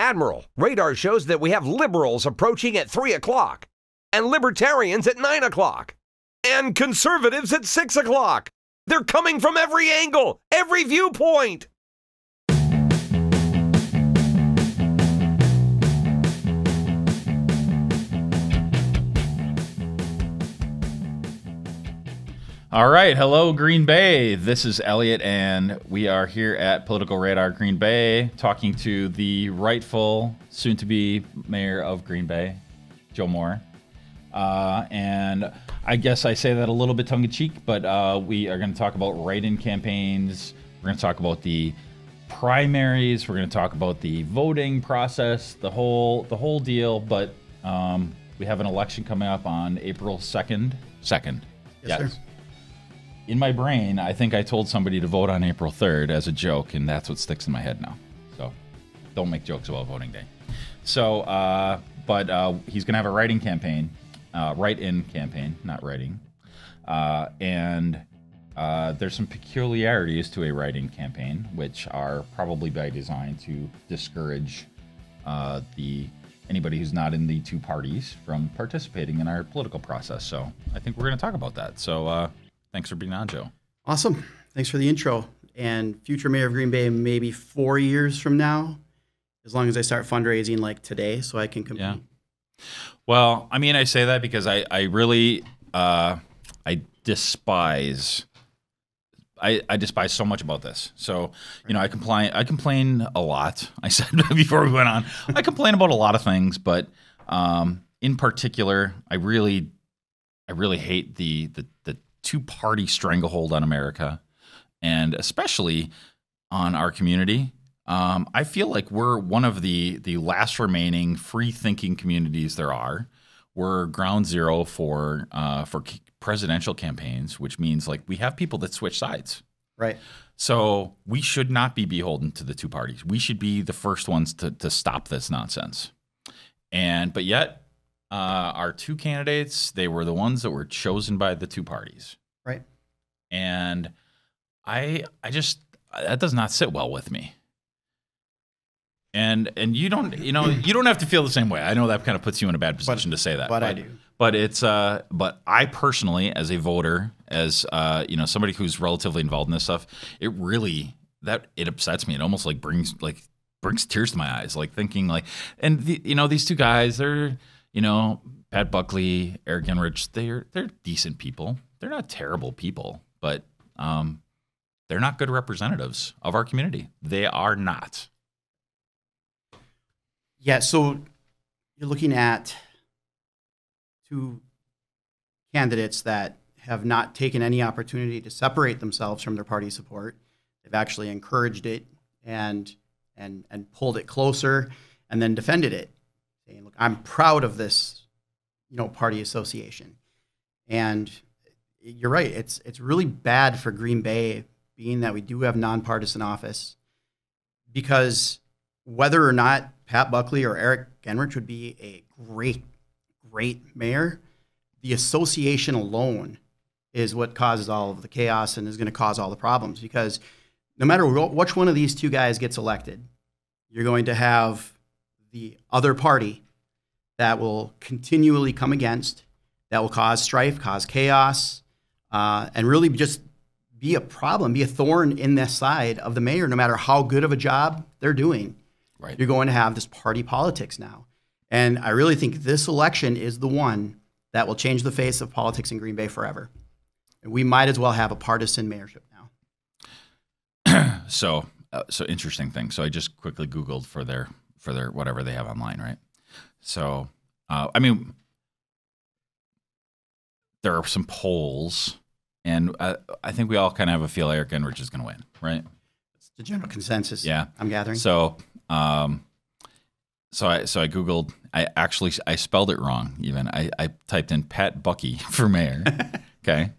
Admiral, radar shows that we have liberals approaching at 3 o'clock, and libertarians at 9 o'clock, and conservatives at 6 o'clock. They're coming from every angle, every viewpoint. All right. Hello, Green Bay. This is Elliot, and we are here at Political Radar Green Bay talking to the rightful, soon-to-be mayor of Green Bay, Joe Moore. And I guess I say that a little bit tongue-in-cheek, but we are going to talk about write-in campaigns. We're going to talk about the primaries. We're going to talk about the voting process, the whole deal. But we have an election coming up on April 2nd. Yes, sir. In my brain, I think I told somebody to vote on April 3rd as a joke, and that's what sticks in my head now. So don't make jokes about voting day. So, but he's going to have a write-in campaign, not writing. And there's some peculiarities to a write-in campaign, which are probably by design to discourage anybody who's not in the two parties from participating in our political process. So I think we're going to talk about that. So thanks for being on, Joe. Awesome. Thanks for the intro. And future mayor of Green Bay, maybe 4 years from now, as long as I start fundraising like today, so I can compete. Yeah. Well, I mean, I say that because I really I despise so much about this. So, you know, I complain a lot. I said before we went on, I complain about a lot of things, but in particular, I really hate the two-party stranglehold on America, and especially on our community. I feel like we're one of the last remaining free-thinking communities there are. We're ground zero for presidential campaigns, which means like we have people that switch sides. Right. So we should not be beholden to the two parties. We should be the first ones to stop this nonsense. But yet, our two candidates, they were the ones that were chosen by the two parties. Right. And I just, that does not sit well with me. And you don't have to feel the same way. I know that kind of puts you in a bad position to say that. But I do. But it's, but I personally, as a voter, as somebody who's relatively involved in this stuff, it upsets me. It almost like brings tears to my eyes, like thinking like, and these two guys, they're, Pat Buckley, Eric Enrich, they're decent people. They're not terrible people, but they're not good representatives of our community. They are not. Yeah, so you're looking at two candidates that have not taken any opportunity to separate themselves from their party support. They've actually encouraged it and pulled it closer and then defended it, saying, look, I'm proud of this, party association. And you're right, it's really bad for Green Bay, being that we do have nonpartisan office, because whether or not Pat Buckley or Eric Enrich would be a great mayor, the association alone is what causes all of the chaos and is going to cause all the problems. Because no matter which one of these two guys gets elected, you're going to have the other party that will continually come against, that will cause strife, cause chaos, and really just be a problem, be a thorn in the side of the mayor, no matter how good of a job they're doing. Right. You're going to have this party politics now. And I really think this election is the one that will change the face of politics in Green Bay forever. And we might as well have a partisan mayorship now. So interesting thing. So I just quickly Googled for their whatever they have online, right? So, I mean, there are some polls, and I think we all kind of have a feel Eric Enrich is going to win, right? It's the general consensus. Yeah, I'm gathering. So, so I Googled. I spelled it wrong. Even I typed in Pat Bucky for mayor. Okay,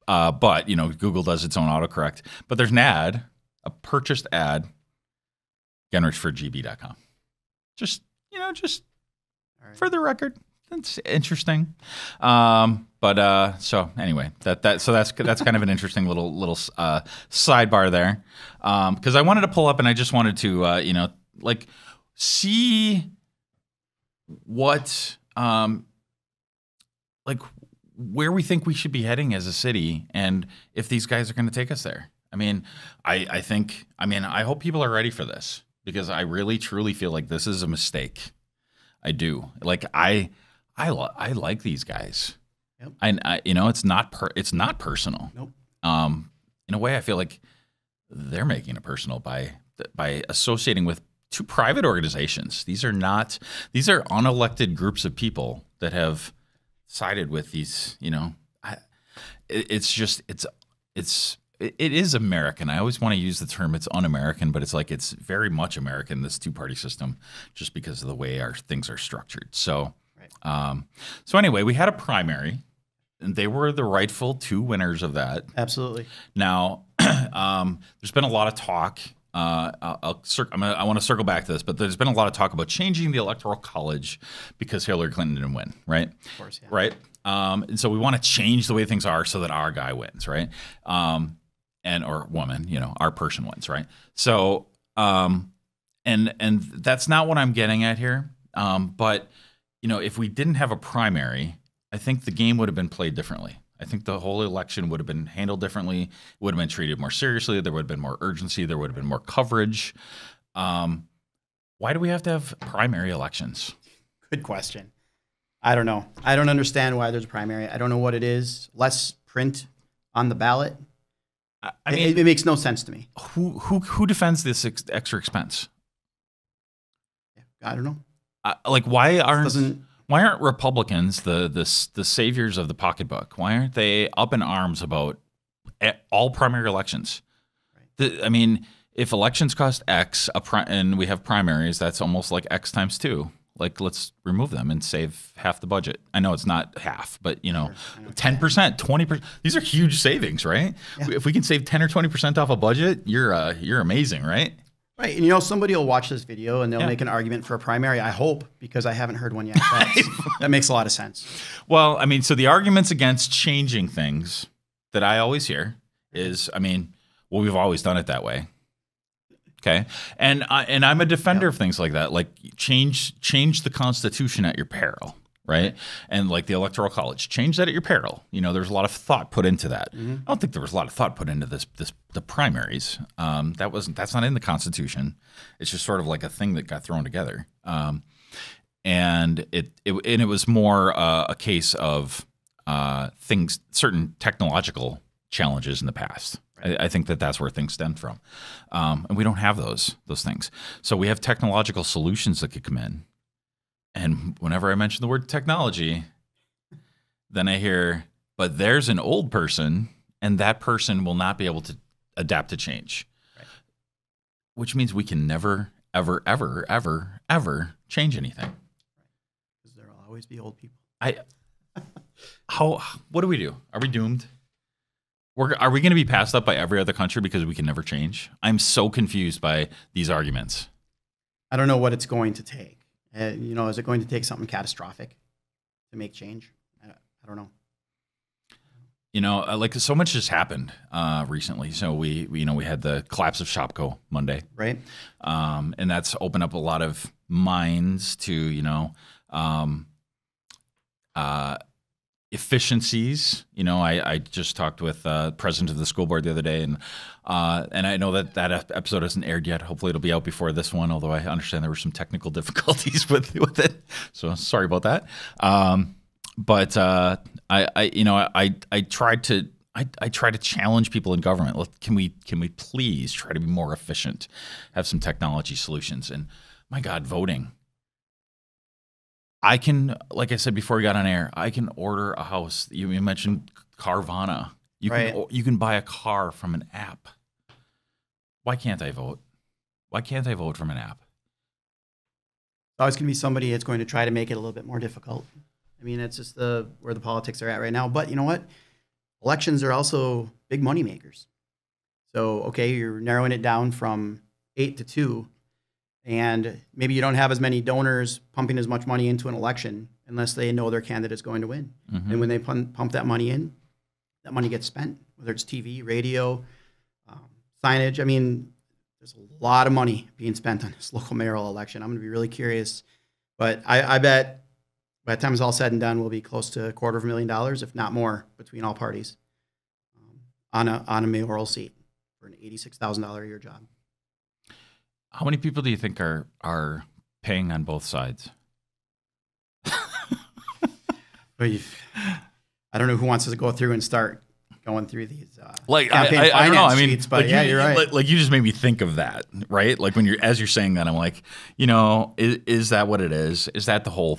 but Google does its own autocorrect. But there's an ad, a purchased ad, GenrichForGB.com. Just right. For the record, that's interesting. So anyway, that's kind of an interesting little sidebar there, because I wanted to pull up and I just wanted to see what like where we think we should be heading as a city, and if these guys are going to take us there. I mean, I think, I mean, I hope people are ready for this, because I really truly feel like this is a mistake. I do. Like I like these guys. Yep. You know, it's not personal. Nope. In a way, I feel like they're making it personal by associating with two private organizations. These are unelected groups of people that have sided with these. You know, it is American. I always want to use the term it's un-American, but it's like it's very much American, this two-party system, just because of the way our things are structured. So, right. So anyway, we had a primary, and they were the rightful two winners of that. Absolutely. Now, there's been a lot of talk. I want to circle back to this, but there's been a lot of talk about changing the Electoral College because Hillary Clinton didn't win, right? Of course, yeah. Right. And so we want to change the way things are so that our guy wins, right? Or woman, you know, our person wins, right? So, and that's not what I'm getting at here. But you know, if we didn't have a primary, I think the game would have been played differently. I think the whole election would have been handled differently. It would have been treated more seriously. There would have been more urgency. There would have been more coverage. Why do we have to have primary elections? Good question. I don't know. I don't understand why there's a primary. I don't know what it is. Less print on the ballot. I mean, it makes no sense to me. Who defends this extra expense? I don't know. Like, why aren't Republicans the saviors of the pocketbook? Why aren't they up in arms about all primary elections? Right. I mean, if elections cost X and we have primaries, that's almost like X times 2. Like, let's remove them and save half the budget. I know it's not half, but you know, 10%, 20%. These are huge savings, right? Yeah. If we can save 10 or 20% off a budget, you're amazing, right? Right. And you know, somebody will watch this video and they'll make an argument for a primary. I hope, because I haven't heard one yet. That makes a lot of sense. Well, I mean, so the arguments against changing things that I always hear is, I mean, well, we've always done it that way. Okay. And I'm a defender of things like that. Like change the Constitution at your peril. Right. And like the Electoral College, change that at your peril. You know, there's a lot of thought put into that. Mm-hmm. I don't think there was a lot of thought put into the primaries. That's not in the Constitution. It's just sort of like a thing that got thrown together. And it was more a case of certain technological challenges in the past. I think that's where things stemmed from. And we don't have those things. So we have technological solutions that could come in. And whenever I mention the word technology, then I hear, but there's an old person, and that person will not be able to adapt to change. Right. Which means we can never, ever, ever, ever, ever change anything. Because there will always be old people. What do we do? Are we doomed? Are we going to be passed up by every other country because we can never change? I'm so confused by these arguments. I don't know what it's going to take. You know, is it going to take something catastrophic to make change? I don't know. You know, like so much just happened recently. So we had the collapse of Shopko Monday, right? And that's opened up a lot of minds to efficiencies. You know, I just talked with the president of the school board the other day, and I know that episode hasn't aired yet. Hopefully it'll be out before this one, although I understand there were some technical difficulties with it. So sorry about that. But I tried to challenge people in government. Can we please try to be more efficient, have some technology solutions? And my God, voting. I can, like I said before we got on air, I can order a house. You mentioned Carvana. You can buy a car from an app. Why can't I vote? Why can't I vote from an app? Always going to be somebody that's going to try to make it a little bit more difficult. I mean, it's just where the politics are at right now. But you know what? Elections are also big money makers. So, okay, you're narrowing it down from 8 to 2. And maybe you don't have as many donors pumping as much money into an election unless they know their candidate's going to win. Mm-hmm. And when they pump that money in, that money gets spent, whether it's TV, radio, signage. I mean, there's a lot of money being spent on this local mayoral election. I'm going to be really curious, but I bet by the time it's all said and done, we'll be close to $250,000, if not more, between all parties on a mayoral seat for an $86,000 a year job. How many people do you think are paying on both sides? I don't know who wants to go through and start going through these like campaign I don't know. I finance mean, sheets, but like yeah, you're right. Like you just made me think of that, right? Like as you're saying that, I'm like, is that what it is? Is that the whole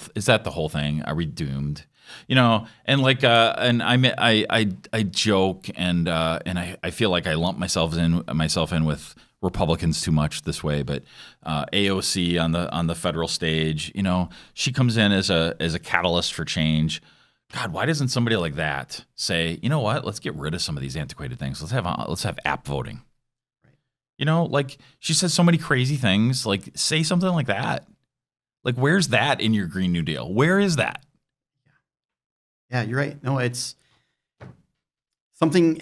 thing? Are we doomed? And like and I joke and I feel like I lump myself in with Republicans too much this way, but AOC on the federal stage, she comes in as a catalyst for change. God, why doesn't somebody like that say, you know what? Let's get rid of some of these antiquated things. Let's have app voting. Right. Like she says so many crazy things. Like say something like that. Like where's that in your Green New Deal? Where is that? Yeah, you're right. No, it's something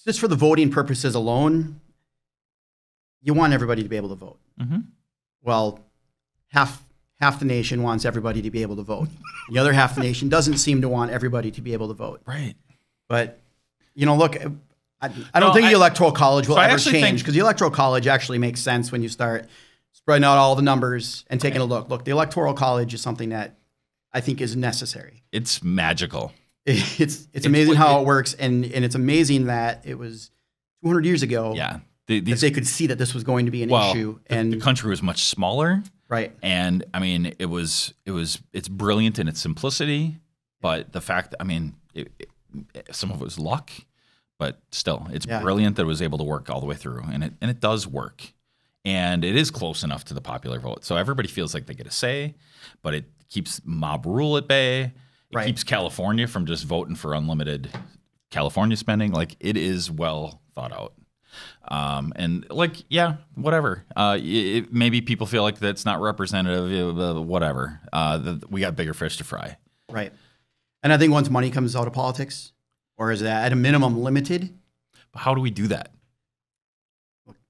just for the voting purposes alone. You want everybody to be able to vote. Mm-hmm. Well, half the nation wants everybody to be able to vote. The other half of the nation doesn't seem to want everybody to be able to vote. Right. But, look, I don't think the Electoral College will ever change, because the Electoral College actually makes sense when you start spreading out all the numbers and taking a look. Look, the Electoral College is something that I think is necessary. It's magical. It's amazing how it works, and it's amazing that it was 200 years ago. Yeah. That they could see that this was going to be an issue. And the country was much smaller. Right. And I mean, it's brilliant in its simplicity, but the fact, some of it was luck, but still, it's brilliant that it was able to work all the way through, and it does work, and it is close enough to the popular vote, so everybody feels like they get a say, but it keeps mob rule at bay. It keeps California from just voting for unlimited California spending. Like it is well thought out. And like, yeah, whatever. Maybe people feel like that's not representative, whatever. We got bigger fish to fry. Right. And I think once money comes out of politics, or is that at a minimum limited? But how do we do that?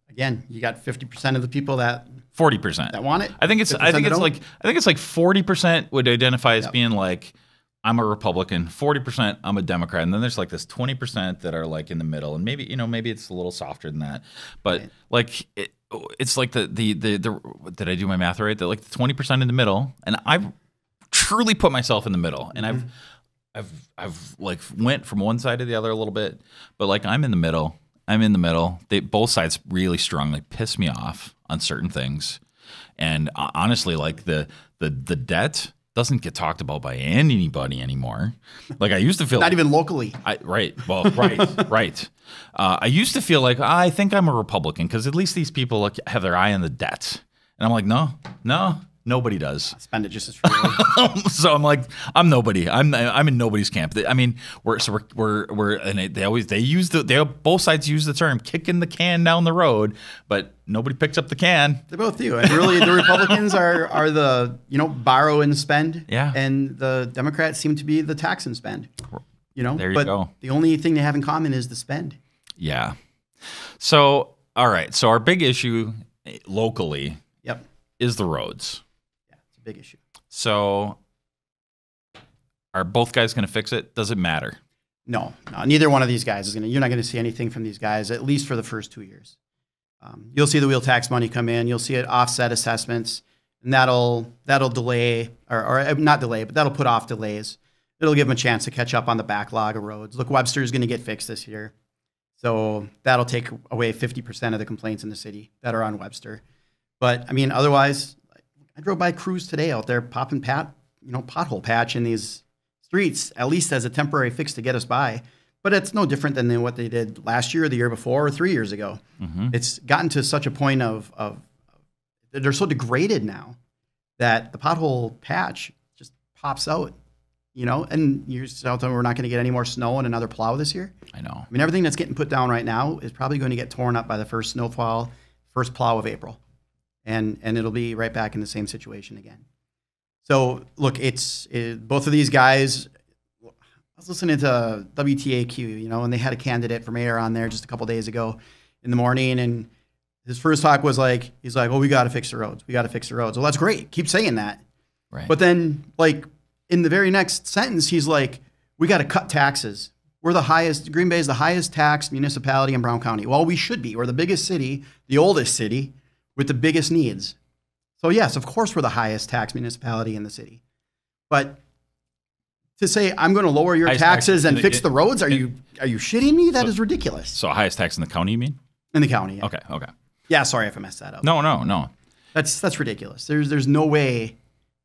Again, you got 50% of the people 40% that want it. I think it's like 40% would identify as being like, I'm a Republican, 40% I'm a Democrat, and then there's like this 20% that are like in the middle, and maybe it's a little softer than that, but like it's like the did I do my math right? That like the 20% in the middle, and I've truly put myself in the middle, and I've like went from one side to the other a little bit, but like I'm in the middle. Both sides really strongly piss me off on certain things, and honestly, like the debt doesn't get talked about by anybody anymore. Like I used to feel not even locally. Right. I used to feel like I think I'm a Republican because at least these people have their eye on the debt, and I'm like, no, nobody does. Spend it just as freely. So I'm like, I'm nobody. I'm in nobody's camp. I mean, we're and both sides use the term kicking the can down the road, but nobody picks up the can. They both do. And really, the Republicans are the borrow and spend. Yeah. And the Democrats seem to be the tax and spend. There you go. The only thing they have in common is the spend. Yeah. So all right. So our big issue locally. Yep. Is the roads. It's a big issue. So are both guys going to fix it? Does it matter? No, neither one of these guys is going to. You're not going to see anything from these guys, at least for the first 2 years. You'll see the wheel tax money come in. You'll see it offset assessments, and that'll delay or not delay, but that'll put off delays. It'll give them a chance to catch up on the backlog of roads. Look, Webster is going to get fixed this year, so that'll take away 50% of the complaints in the city that are on Webster. But I mean, otherwise, I drove by crews today out there popping pothole patch in these streets, at least as a temporary fix to get us by. But it's no different than what they did last year, or the year before, or 3 years ago. Mm-hmm. It's gotten to such a point of they're so degraded now that the pothole patch just pops out, and you're telling me we're not going to get any more snow and another plow this year? I know. I mean, everything that's getting put down right now is probably going to get torn up by the first snowfall, first plow of April. And it'll be right back in the same situation again. So look, both of these guys. I was listening to WTAQ, and they had a candidate for mayor on there just a couple days ago in the morning, and his first talk was like, he's like, "Oh, we got to fix the roads. We got to fix the roads." Well, that's great. Keep saying that. Right. But then, like, in the very next sentence, he's like, "We got to cut taxes. We're the highest. Green Bay is the highest taxed municipality in Brown County." Well, we should be. We're the biggest city, the oldest city, with the biggest needs. So yes, of course, we're the highest taxed municipality in the city. But to say I'm going to lower your taxes and fix the roads, are you shitting me? That is ridiculous. So highest tax in the county, you mean? In the county. Yeah. Okay. Yeah, sorry if I messed that up. No. That's ridiculous. There's no way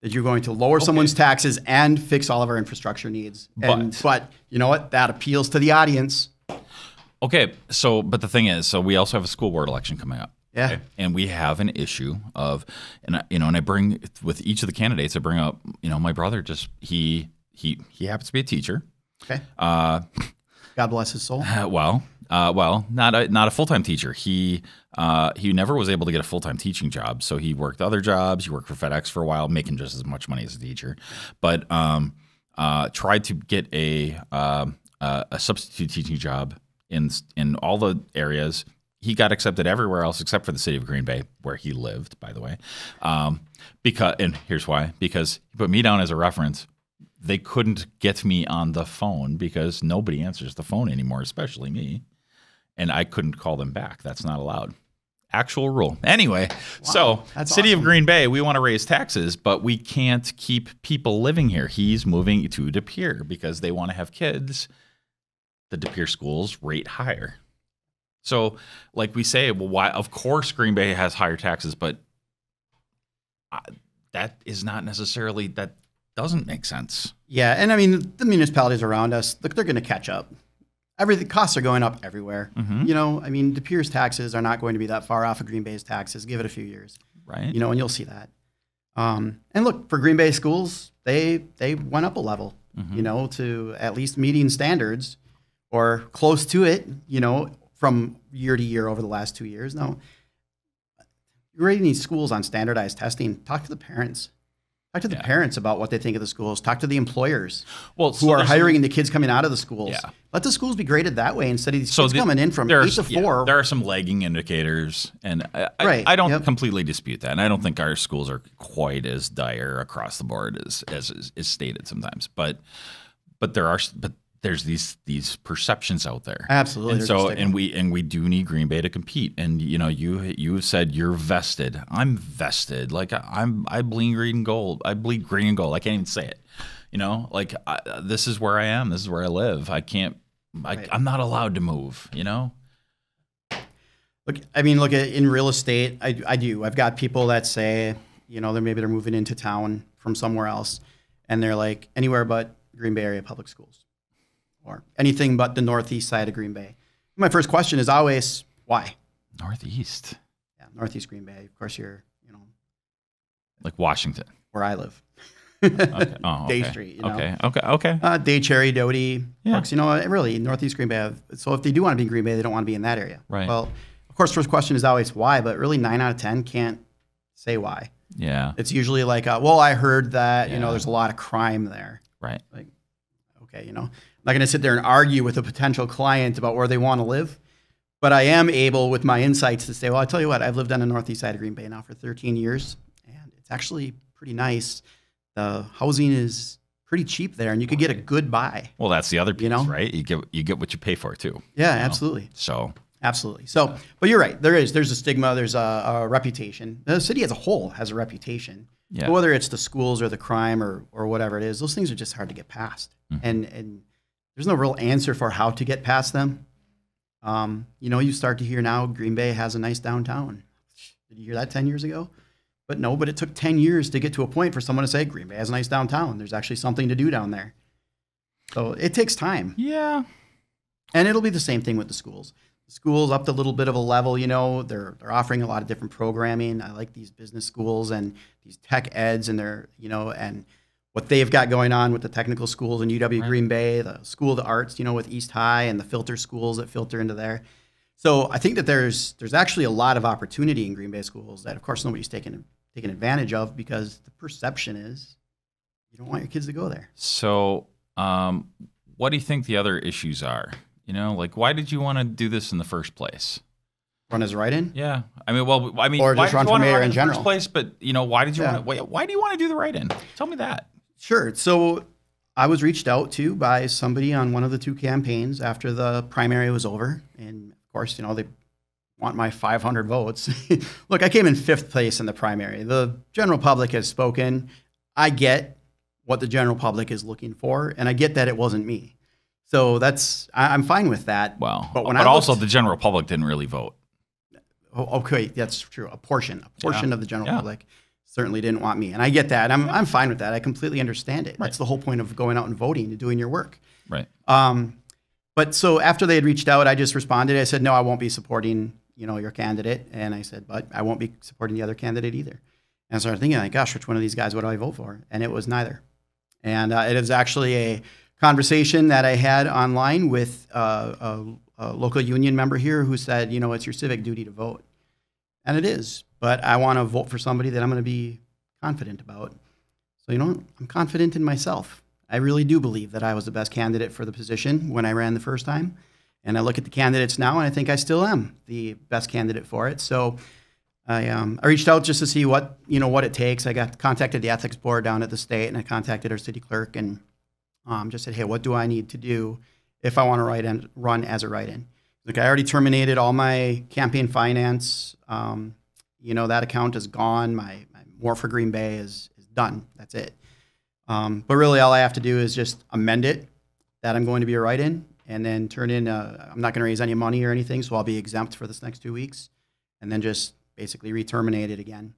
that you're going to lower someone's taxes and fix all of our infrastructure needs. But you know what? That appeals to the audience. Okay. So, but the thing is, so we also have a school board election coming up. Yeah. Okay? And we have an issue of, and I bring with each of the candidates, I bring up, my brother he happens to be a teacher. Okay. God bless his soul. Well, not a full-time teacher. He never was able to get a full-time teaching job, so he worked other jobs. He worked for FedEx for a while, making just as much money as a teacher, but tried to get a substitute teaching job in all the areas. He got accepted everywhere else except for the city of Green Bay, where he lived, by the way. And here's why: because he put me down as a reference. They couldn't get me on the phone because nobody answers the phone anymore, especially me. And I couldn't call them back. That's not allowed. Actual rule. Anyway, so City of Green Bay, we want to raise taxes, but we can't keep people living here. He's moving to De Pere because they want to have kids. The De Pere schools rate higher. So like we say, well, why? Of course Green Bay has higher taxes, but that is not necessarily, that doesn't make sense. Yeah, and I mean, the municipalities around us, look, they're going to catch up. Costs are going up everywhere. Mm-hmm. I mean, De Pere's taxes are not going to be that far off of Green Bay's taxes. Give it a few years. Right. And you'll see that. And look, for Green Bay schools, they went up a level, to at least meeting standards or close to it, from year to year over the last 2 years. Now, you're rating these schools on standardized testing. Talk to the parents. Talk to the parents about what they think of the schools. Talk to the employers who are hiring the kids coming out of the schools. Yeah. Let the schools be graded that way instead of these kids coming in from 8 to 4. There are some lagging indicators, and I don't completely dispute that. And I don't think our schools are quite as dire across the board as is stated sometimes. But there's these perceptions out there. Absolutely. And we do need Green Bay to compete. And you said you're vested. I'm vested. Like I bleed green and gold. I bleed green and gold. I can't even say it. This is where I am. This is where I live. I can't. I'm not allowed to move. Look, in real estate, I do. I've got people that say, they're moving into town from somewhere else, and they're like, anywhere but Green Bay area public schools. Or anything but the northeast side of Green Bay. My first question is always, why? Northeast. Yeah, northeast Green Bay. Of course, you're, like Washington, where I live. Okay. Oh, okay. Day Street. Okay. Day Cherry, Doty. Yeah. Parks, really, northeast Green Bay. So if they do want to be in Green Bay, they don't want to be in that area. Right. Well, of course, first question is always why, but really 9 out of 10 can't say why. Yeah. It's usually like, I heard that, there's a lot of crime there. Right. Like, okay, I'm not going to sit there and argue with a potential client about where they want to live, but I am able with my insights to say, well, I tell you what, I've lived on the northeast side of Green Bay now for 13 years, and it's actually pretty nice. The housing is pretty cheap there, and you could get a good buy. Well, that's the other piece, right? You get what you pay for too. Yeah, absolutely. So absolutely. So, but you're right. There's a stigma. There's a reputation. The city as a whole has a reputation. Yeah. But whether it's the schools or the crime or whatever it is, those things are just hard to get past. Mm-hmm. And there's no real answer for how to get past them. You start to hear now Green Bay has a nice downtown. Did you hear that 10 years ago? But it took 10 years to get to a point for someone to say Green Bay has a nice downtown. There's actually something to do down there. So it takes time. Yeah. And it'll be the same thing with the schools. The schools up to a little bit of a level, they're offering a lot of different programming. I like these business schools and these tech eds and they're, and what they've got going on with the technical schools in UW Green Bay, the School of the Arts, with East High and the filter schools that filter into there. So I think that there's actually a lot of opportunity in Green Bay schools that, of course, nobody's taking advantage of because the perception is you don't want your kids to go there. So what do you think the other issues are? Why did you want to do this in the first place? Run as a write-in? Yeah. I mean, well, I mean, Or why just did run you for want to mayor run in in the general. first place? But why did you Yeah. want to? Why do you want to do the write-in? Tell me that. Sure. So I was reached out to by somebody on one of the 2 campaigns after the primary was over. And of course, they want my 500 votes. Look, I came in 5th place in the primary. The general public has spoken. I get what the general public is looking for, and I get that it wasn't me. So I'm fine with that. Well, but also the general public didn't really vote. Okay, that's true. A portion of the general public certainly didn't want me, and I get that. I'm fine with that. I completely understand it. Right. That's the whole point of going out and voting and doing your work. Right. But so after they had reached out, I just responded. I said, no, I won't be supporting, your candidate. And I said, but I won't be supporting the other candidate either. And I started thinking, like, gosh, which one of these guys would I vote for? And it was neither. And it is actually a conversation that I had online with a local union member here who said, it's your civic duty to vote. And it is. But I want to vote for somebody that I'm going to be confident about. So, I'm confident in myself. I really do believe that I was the best candidate for the position when I ran the first time. And I look at the candidates now, and I think I still am the best candidate for it. So I reached out just to see what it takes. I contacted the ethics board down at the state, and I contacted our city clerk and just said, hey, what do I need to do if I want to run as a write-in? Look, I already terminated all my campaign finance. That account is gone. My More for Green Bay is done. That's it. But really, all I have to do is just amend it that I'm going to be a write-in, and then turn in. I'm not going to raise any money or anything, so I'll be exempt for this next 2 weeks, and then just basically re-terminate it again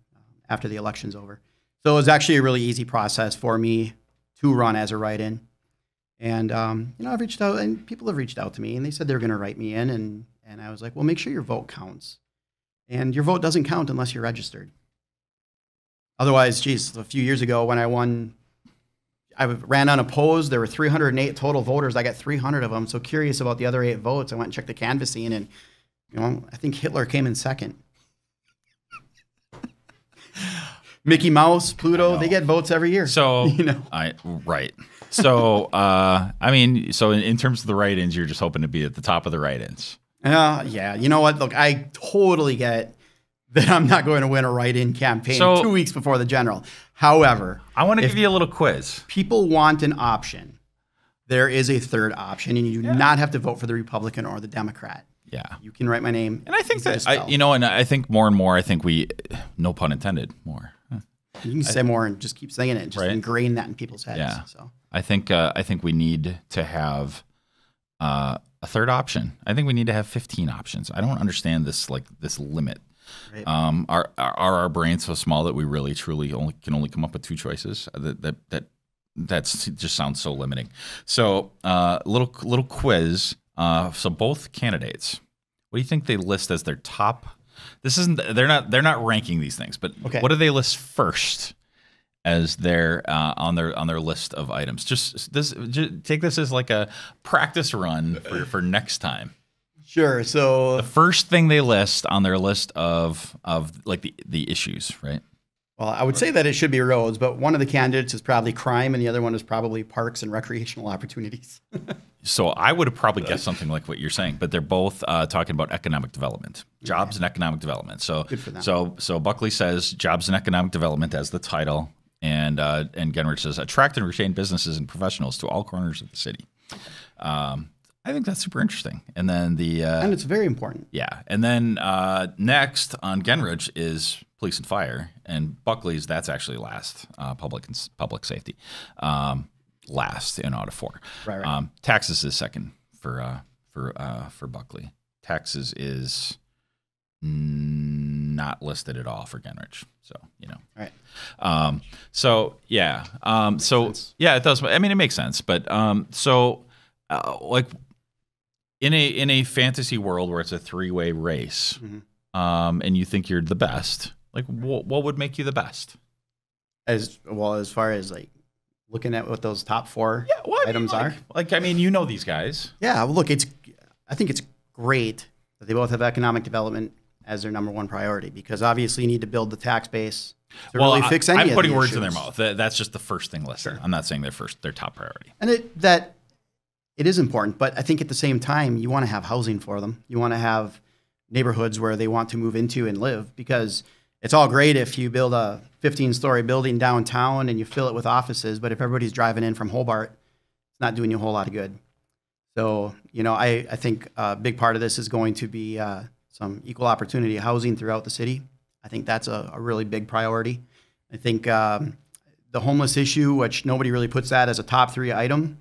after the election's over. So it was actually a really easy process for me to run as a write-in. And I've reached out, and people have reached out to me, and they said they're going to write me in, and I was like, well, make sure your vote counts, and your vote doesn't count unless you're registered. Otherwise, geez, a few years ago when I won, I ran unopposed. There were 308 total voters. I got 300 of them. So curious about the other 8 votes, I went and checked the canvassing, and I think Hitler came in second. Mickey Mouse, Pluto, they get votes every year. So right. So so in terms of the write-ins, you're just hoping to be at the top of the write-ins. Yeah. You know what? Look, I totally get that I'm not going to win a write-in campaign 2 weeks before the general. However, I want to give you a little quiz. People want an option. There is a third option, and you do not have to vote for the Republican or the Democrat. Yeah. You can write my name. And I think that, and I think more and more, we, no pun intended, more. You can say more and just keep saying it. Just ingrain that in people's heads. Yeah. So I think we need to have a third option. I think we need to have 15 options. I don't understand this limit. Right. Are our brains so small that we really truly can only come up with 2 choices? That just sounds so limiting. So little quiz. So both candidates, what do you think they list as their top? They're not ranking these things, but what do they list first as their on their list of items? Just take this as like a practice run for next time. Sure. So the first thing they list on their list of like the issues, right? Well, I would say that it should be roads, but one of the candidates is probably crime, and the other one is probably parks and recreational opportunities. So I would have probably guessed something like what you're saying, but they're both talking about economic development, jobs and economic development. So good for them. So Buckley says jobs and economic development as the title, and Genrich says attract and retain businesses and professionals to all corners of the city. I think that's super interesting. And then and it's very important. Yeah. And then next on Genrich is police and fire, and Buckley's that's actually last, public safety, last in out of 4. Right. Taxes is second for Buckley. Taxes is not listed at all for Genrich. So Right. So yeah. Yeah, it does. I mean, it makes sense. But like in a fantasy world where it's a 3-way race, and you think you're the best, like what would make you the best? As far as like looking at what those top 4 items are. Like, I mean, you know these guys. Yeah. Well, look, I think it's great that they both have economic development as their number 1 priority, because obviously you need to build the tax base to really fix any of the I'm putting words issues. in their mouth. That's just the first thing listed. Sure. I'm not saying their top priority. And it is important, but I think at the same time, you want to have housing for them. You want to have neighborhoods where they want to move into and live, because it's all great if you build a 15-story building downtown and you fill it with offices, but if everybody's driving in from Hobart, it's not doing you a whole lot of good. So, you know, I think a big part of this is going to be some equal opportunity housing throughout the city. I think that's a really big priority. I think the homeless issue, which nobody really puts that as a top 3 item,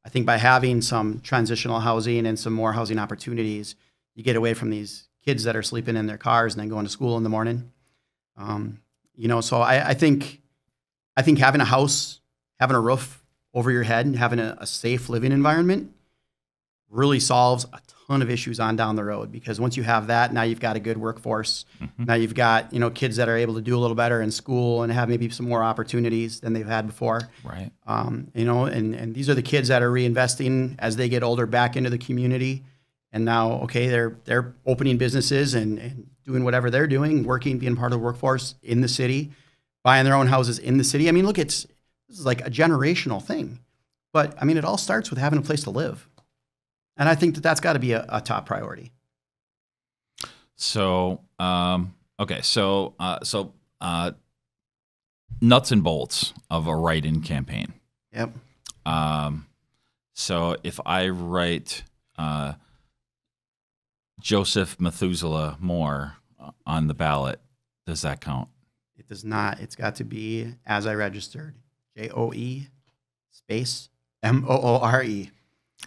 I think by having some transitional housing and some more housing opportunities, you get away from these kids that are sleeping in their cars and then going to school in the morning. You know, so I think having a house, having a roof over your head, and having a safe living environment really solves a ton of issues on down the road, because once you have that, now you've got a good workforce. Now you've got, you know, kids that are able to do a little better in school and have maybe some more opportunities than they've had before. Right. You know, and these are the kids that are reinvesting as they get older back into the community. And now, okay, they're opening businesses and doing whatever they're doing, working, being part of the workforce in the city, buying their own houses in the city. I mean, look, this is like a generational thing. But I mean, it all starts with having a place to live. And I think that's got to be a top priority. So, okay, so nuts and bolts of a write-in campaign. Yep. So if I write Joseph Methuselah Moore on the ballot, does that count? It does not. It's got to be as I registered. JOE space MOORE.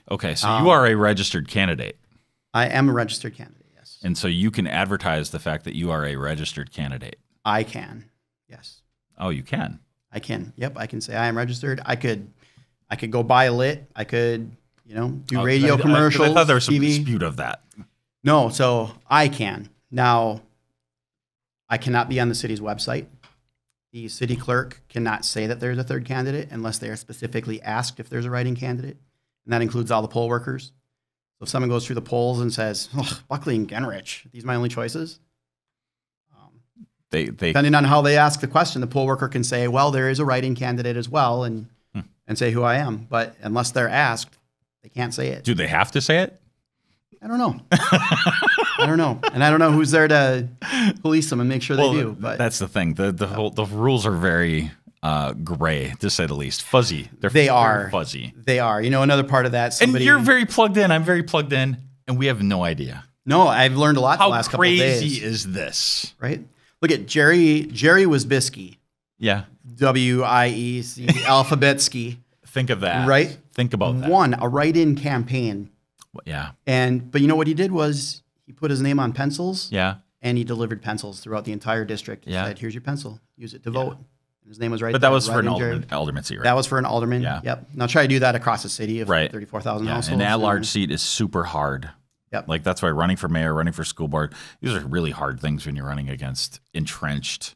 Okay, so you are a registered candidate. I am a registered candidate, yes. And so you can advertise the fact that you are a registered candidate. I can, yes. Oh, you can? I can. Yep, I can say I am registered. I could go buy lit. I could, you know, do radio commercials. I thought there was some TV. dispute of that. No, so I can. Now, I cannot be on the city's website. The city clerk cannot say that there's a third candidate unless they are specifically asked if there's a write-in candidate. And that includes all the poll workers. So if someone goes through the polls and says, Buckley and Genrich, these are my only choices. Depending on how they ask the question, the poll worker can say, well, there is a write-in candidate as well, and say who I am. But unless they're asked, they can't say it. Do they have to say it? I don't know. I don't know. And I don't know who's there to police them and make sure they do. But that's the thing. The rules are very gray, to say the least. Fuzzy. They are fuzzy. They are. You know, another part of that. And you're very plugged in. I'm very plugged in, and we have no idea. No, I've learned a lot the last couple of days. How crazy is this? Right? Look at Jerry Wisbiski. Yeah. WIEC alphabetsky. Think of that. Right? Think about that. Won a write-in campaign. Yeah. But you know what he did was he put his name on pencils. Yeah. And he delivered pencils throughout the entire district. He said, here's your pencil. Use it to vote. And his name was right there. But that was for an alderman seat, right? That was for an alderman. Yeah. Yep. Now try to do that across a city of 34,000 households. An at-large seat is super hard. Yep. Like that's why running for mayor, running for school board, these are really hard things when you're running against entrenched,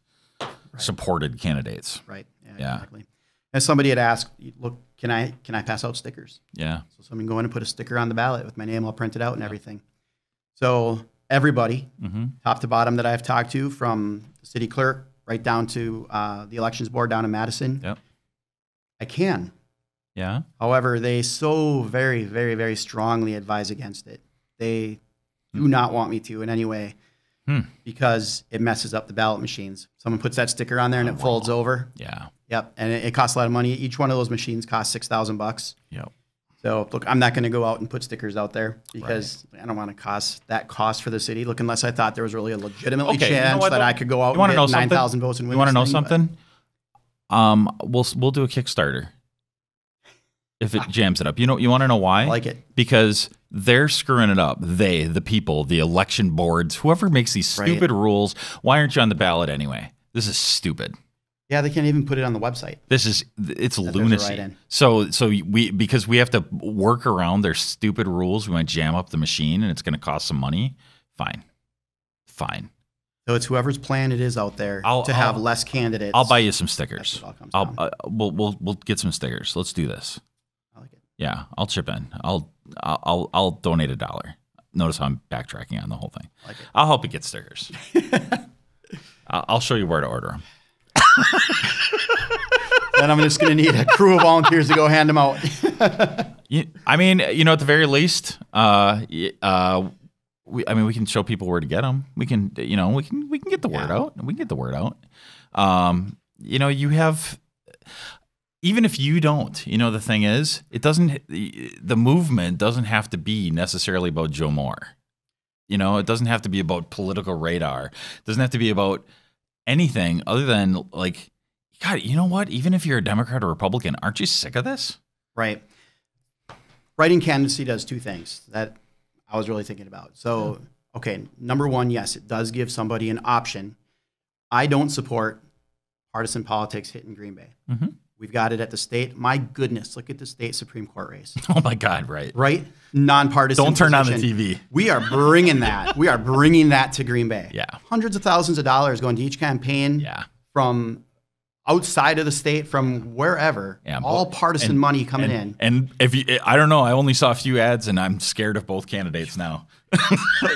supported candidates. Right. Yeah. Exactly. As somebody had asked, look, can I pass out stickers? Yeah. So someone go in and put a sticker on the ballot with my name all printed out and everything. So everybody, top to bottom that I've talked to, from the city clerk right down to the elections board down in Madison, I can. Yeah. However, they so very, very, very strongly advise against it. They do not want me to in any way because it messes up the ballot machines. Someone puts that sticker on there and it folds over. Yeah. Yep. And it costs a lot of money. Each one of those machines costs $6,000. Yep. So look, I'm not going to go out and put stickers out there because I don't want to cost for the city. Look, unless I thought there was really a legitimate chance that I could go out and get 9,000 votes and win. You want to know something? We'll do a Kickstarter if it jams it up. You want to know why? I like it. Because they're screwing it up. The people, the election boards, whoever makes these stupid rules. Why aren't you on the ballot anyway? This is stupid. Yeah, they can't even put it on the website. It's lunacy. So because we have to work around their stupid rules, we want to jam up the machine and it's going to cost some money. Fine. So it's whoever's plan it is out there to have less candidates. I'll buy you some stickers. We'll get some stickers. Let's do this. I like it. Yeah, I'll chip in. I'll donate $1. Notice how I'm backtracking on the whole thing. I like it. I'll help you get stickers. I'll show you where to order them. Then I'm just going to need a crew of volunteers to go hand them out. I mean, at the very least, I mean, we can show people where to get them. We can, you know, we can get the word out. We can get the word out. You know, you have, even if you don't, you know, the thing is, the movement doesn't have to be necessarily about Joe Moore. You know, it doesn't have to be about political radar. It doesn't have to be about anything other than, like, God, you know what? Even if you're a Democrat or Republican, aren't you sick of this? Right. Writing candidacy does two things that I was really thinking about. So, okay, number one, yes, it does give somebody an option. I don't support partisan politics hitting Green Bay. Mm-hmm. We've got it at the state. My goodness, look at the state Supreme Court race. Oh my God, right. Right? Nonpartisan. Don't turn position. on the TV. We are bringing that. We are bringing that to Green Bay. Yeah. Hundreds of thousands of dollars going to each campaign. Yeah. From outside of the state, from wherever, all partisan money coming in. And if you, I don't know, I only saw a few ads, and I'm scared of both candidates now.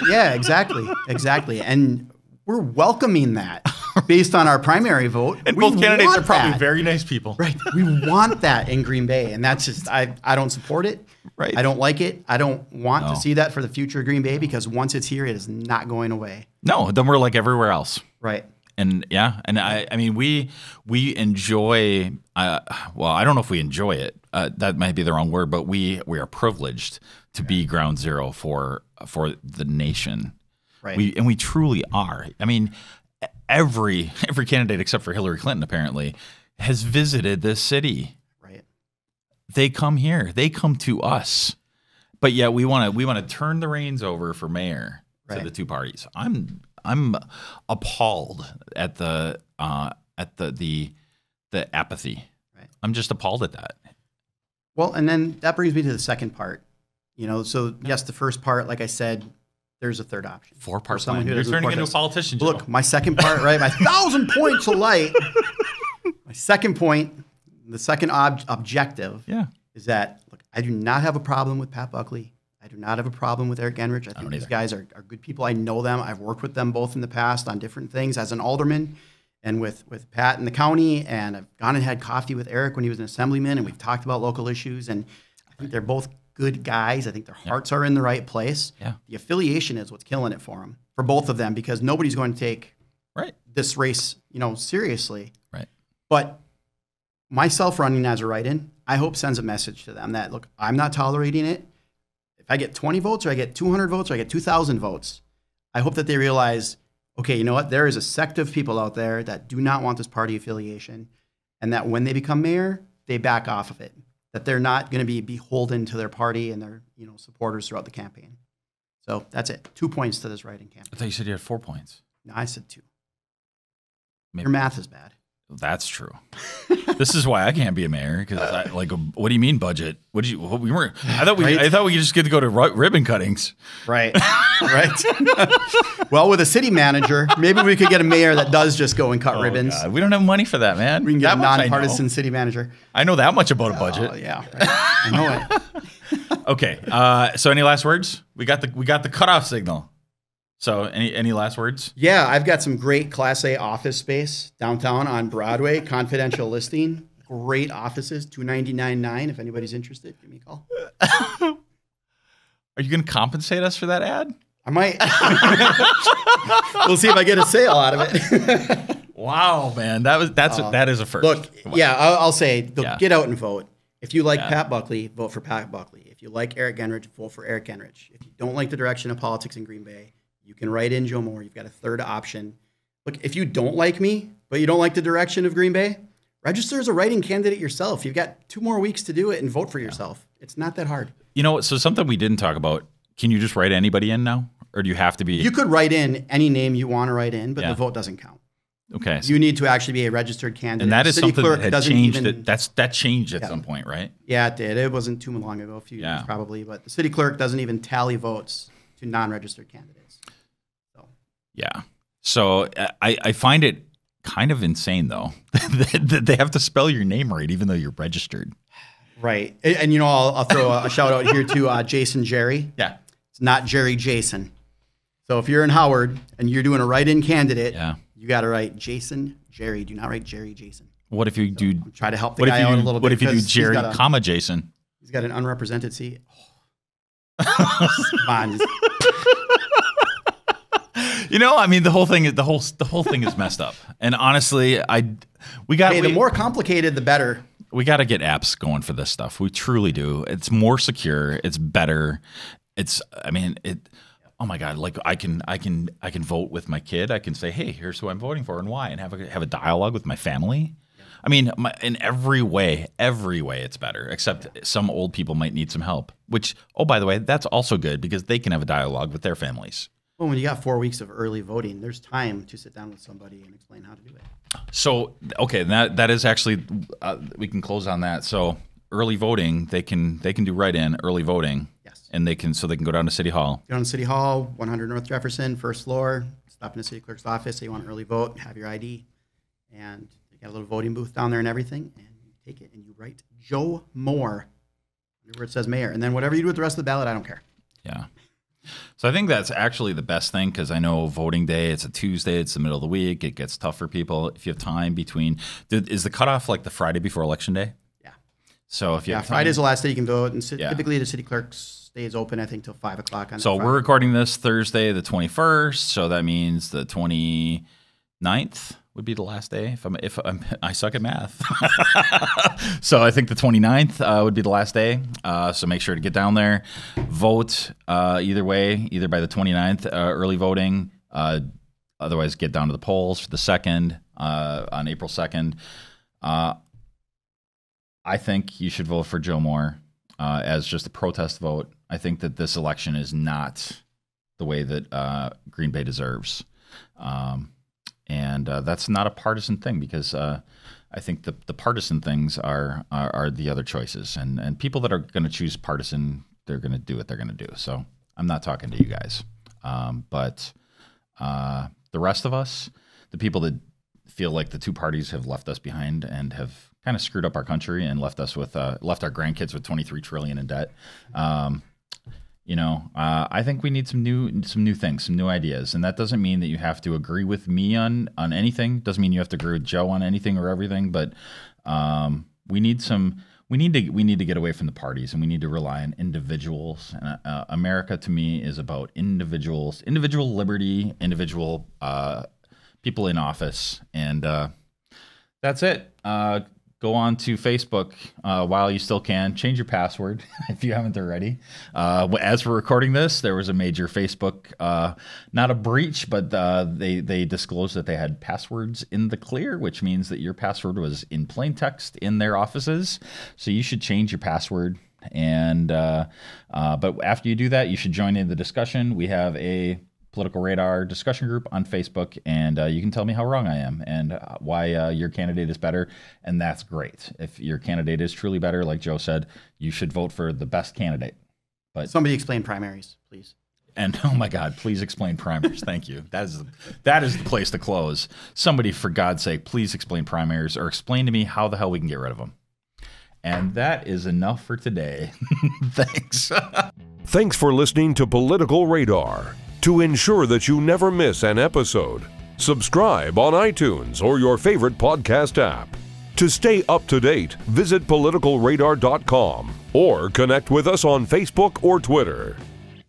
Yeah, exactly. And we're welcoming that based on our primary vote. And both candidates are probably very nice people. Right. We want that in Green Bay, and that's just, I don't support it. Right. I don't like it. I don't want to see that for the future of Green Bay, because once it's here, it is not going away. No, then we're like everywhere else. Right. And yeah, and I mean, we enjoy. Well, I don't know if we enjoy it. That might be the wrong word, but we are privileged to be ground zero for the nation. Right. We truly are. I mean, every candidate except for Hillary Clinton apparently has visited this city. Right. They come here. They come to us. But yet we want to turn the reins over for mayor to the two parties. I'm appalled at the apathy. Right. I'm just appalled at that. Well, and then that brings me to the second part. You know, so yes, the first part, like I said, there's a third option. 4-part plan. You're turning into a politician, Joe. Look, my second part, right? My 1,000 points of light. My second point, the second objective, is that, look, I do not have a problem with Pat Buckley. I do not have a problem with Eric Genrich. I think these guys are good people. I know them. I've worked with them both in the past on different things as an alderman and with Pat in the county. And I've gone and had coffee with Eric when he was an assemblyman, and we've talked about local issues. And I think they're both good guys. I think their hearts are in the right place. Yeah. The affiliation is what's killing it for them, for both of them, because nobody's going to take this race, you know, seriously. Right. But myself running as a write-in, I hope sends a message to them that, look, I'm not tolerating it. If I get 20 votes or I get 200 votes or I get 2,000 votes, I hope that they realize, okay, you know what? There is a sect of people out there that do not want this party affiliation, and that when they become mayor, they back off of it, that they're not going to be beholden to their party and their, you know, supporters throughout the campaign. So that's it. 2 points to this writing campaign. I thought you said you had 4 points. No, I said 2. Maybe. Your math is bad. That's true. This is why I can't be a mayor, because like, what do you mean budget? What did you? We weren't. I thought we just get to go to ribbon cuttings. Right. Right. Well, with a city manager, maybe we could get a mayor that does just go and cut ribbons. God. We don't have money for that, man. We can get a nonpartisan city manager. I know that much about a budget. Oh yeah, right. I know it. Okay. So any last words? We got the cutoff signal. So any last words? Yeah, I've got some great Class A office space downtown on Broadway, confidential listing. Great offices, $299.9. If anybody's interested, give me a call. Are you going to compensate us for that ad? I might. We'll see if I get a sale out of it. Wow, man, that is a first. Look, yeah, I'll say, get out and vote. If you like Pat Buckley, vote for Pat Buckley. If you like Eric Genrich, vote for Eric Genrich. If you don't like the direction of politics in Green Bay, you can write in Joe Moore. You've got a third option. Look, if you don't like me, but you don't like the direction of Green Bay, register as a writing candidate yourself. You've got 2 more weeks to do it and vote for yourself. It's not that hard. You know, so something we didn't talk about, can you just write anybody in now? Or do you have to be? You could write in any name you want to write in, but the vote doesn't count. Okay. So you need to actually be a registered candidate. And that is something that had changed. That changed at some point, right? Yeah, it did. It wasn't too long ago, a few years probably. But the city clerk doesn't even tally votes to non-registered candidates. Yeah. So I find it kind of insane, though, that they have to spell your name right, even though you're registered. Right. And you know, I'll throw a shout out here to Jason Jerry. Yeah. It's not Jerry Jason. So if you're in Howard and you're doing a write-in candidate, you got to write Jason Jerry. Do not write Jerry Jason. What if you do? Try to help the guy out a little bit. What if you do Jerry, Jason? He's got an unrepresented seat. Come on. You know, I mean, the whole thing is messed up. And honestly, the more complicated, the better. We got to get apps going for this stuff. We truly do. It's more secure. It's better. Oh my God! Like I can vote with my kid. I can say, hey, here's who I'm voting for and why, and have a dialogue with my family. I mean, in every way, it's better. Except some old people might need some help. Which, oh, by the way, that's also good because they can have a dialogue with their families. Well, when you got 4 weeks of early voting, there's time to sit down with somebody and explain how to do it. So, okay, that is actually we can close on that. So, early voting, they can do write-in early voting. Yes. And they can go down to City Hall. Go down to City Hall, 100 North Jefferson, first floor. Stop in the city clerk's office. Say you want an early vote. Have your ID, and they got a little voting booth down there and everything. And you take it and you write Joe Moore where it says mayor, and then whatever you do with the rest of the ballot, I don't care. Yeah. So I think that's actually the best thing because I know voting day, it's a Tuesday, it's the middle of the week, it gets tough for people. If you have time between, is the cutoff like the Friday before Election Day? Yeah. So if you have time, Friday's the last day you can vote, and typically the city clerk stays open, I think, till 5 o'clock on So we're recording this Thursday, the 21st, so that means the 29th would be the last day. I suck at math. So I think the 29th would be the last day. So make sure to get down there, vote either way, either by the 29th, early voting. Otherwise, get down to the polls for the 2nd, on April 2nd. I think you should vote for Joe Moore as just a protest vote. I think that this election is not the way that Green Bay deserves. And that's not a partisan thing because I think the partisan things are the other choices. And people that are going to choose partisan, they're going to do what they're going to do. So I'm not talking to you guys. But the rest of us, the people that feel like the two parties have left us behind and have kind of screwed up our country and left us with left our grandkids with $23 trillion in debt. I think we need some new things, some new ideas, and that doesn't mean that you have to agree with me on anything. Doesn't mean you have to agree with Joe on anything or everything. But we need to get away from the parties, and we need to rely on individuals. And America, to me, is about individuals, individual liberty, individual people in office, and that's it. Go on to Facebook while you still can. Change your password if you haven't already. As we're recording this, there was a major Facebook, not a breach, but they disclosed that they had passwords in the clear, which means that your password was in plain text in their offices. So you should change your password. And but after you do that, you should join in the discussion. We have a Political Radar discussion group on Facebook, and you can tell me how wrong I am and why your candidate is better, and that's great. If your candidate is truly better, like Joe said, you should vote for the best candidate. But somebody explain primaries, please. And oh my God, please explain primaries. Thank you. That is the place to close. Somebody, for God's sake, please explain primaries or explain to me how the hell we can get rid of them. And that is enough for today. Thanks. Thanks for listening to Political Radar. To ensure that you never miss an episode, subscribe on iTunes or your favorite podcast app. To stay up to date, visit politicalradar.com or connect with us on Facebook or Twitter.